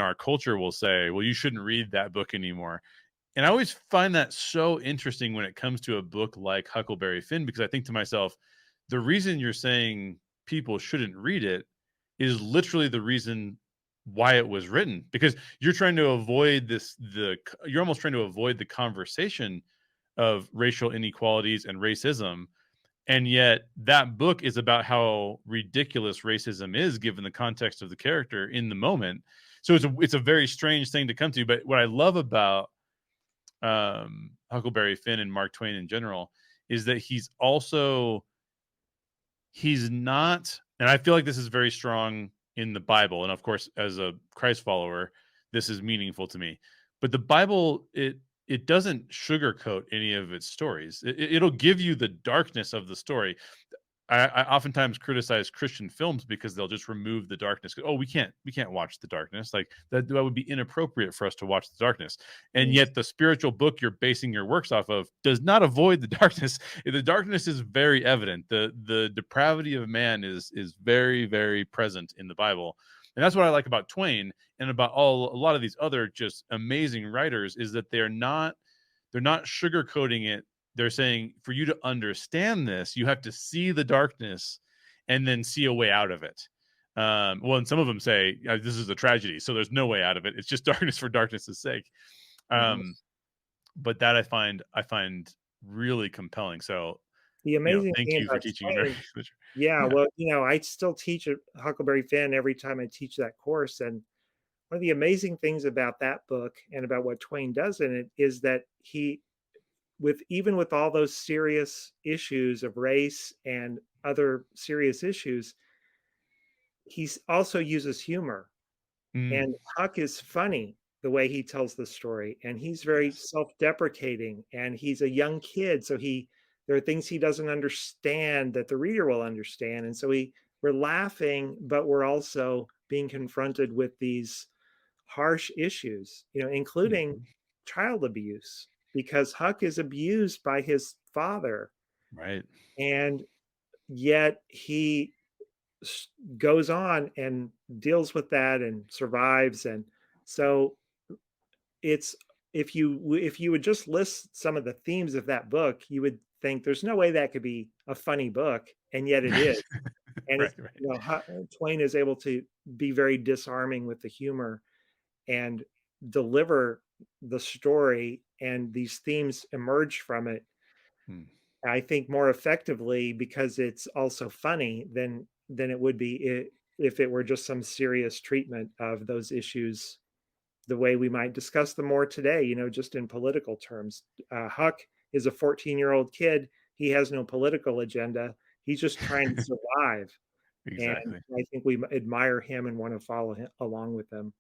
our culture will say, well, you shouldn't read that book anymore. And I always find that so interesting when it comes to a book like Huckleberry Finn, because I think to myself, the reason you're saying people shouldn't read it is literally the reason why it was written, because you're trying to avoid you're almost trying to avoid the conversation of racial inequalities and racism. And yet that book is about how ridiculous racism is given the context of the character in the moment. So it's a very strange thing to come to. But what I love about Huckleberry Finn and Mark Twain in general is that he's not, and I feel like this is very strong in the Bible, and of course, as a Christ follower, this is meaningful to me. But the Bible, it doesn't sugarcoat any of its stories. It'll give you the darkness of the story. I oftentimes criticize Christian films because they'll just remove the darkness. Oh, we can't watch the darkness. Like that would be inappropriate for us to watch the darkness. And Mm. yet the spiritual book you're basing your works off of does not avoid the darkness. The darkness is very evident. The depravity of man is very, very present in the Bible. And that's what I like about Twain and about a lot of these other just amazing writers, is that they're not sugarcoating it. They're saying, for you to understand this, you have to see the darkness and then see a way out of it. Well, and some of them say this is a tragedy, so there's no way out of it. It's just darkness for darkness' sake. Mhm. But that I find really compelling. So, The amazing thank thing you for about teaching Twain, American literature. yeah, Yeah. well, I still teach at Huckleberry Finn every time I teach that course, and one of the amazing things about that book and about what Twain does in it is that he, with all those serious issues of race and other serious issues, he also uses humor. Mm, And Huck is funny the way he tells the story, and he's very yes. self-deprecating, and he's a young kid, so there are things he doesn't understand that the reader will understand, and so we're laughing, but we're also being confronted with these harsh issues, including Mhm. child abuse, because Huck is abused by his father, Right. and yet he goes on and deals with that and survives. And so it's, if you would just list some of the themes of that book, you would think there's no way that could be a funny book, and yet it is. And Right. it's, Right. Twain is able to be very disarming with the humor and deliver the story, and these themes emerge from it, Hmm. I think, more effectively because it's also funny than it would be if it were just some serious treatment of those issues the way we might discuss them more today, just in political terms. Huck is a 14-year-old kid. He has no political agenda. He's just trying to survive. And Exactly. I think we admire him and want to follow him along with them.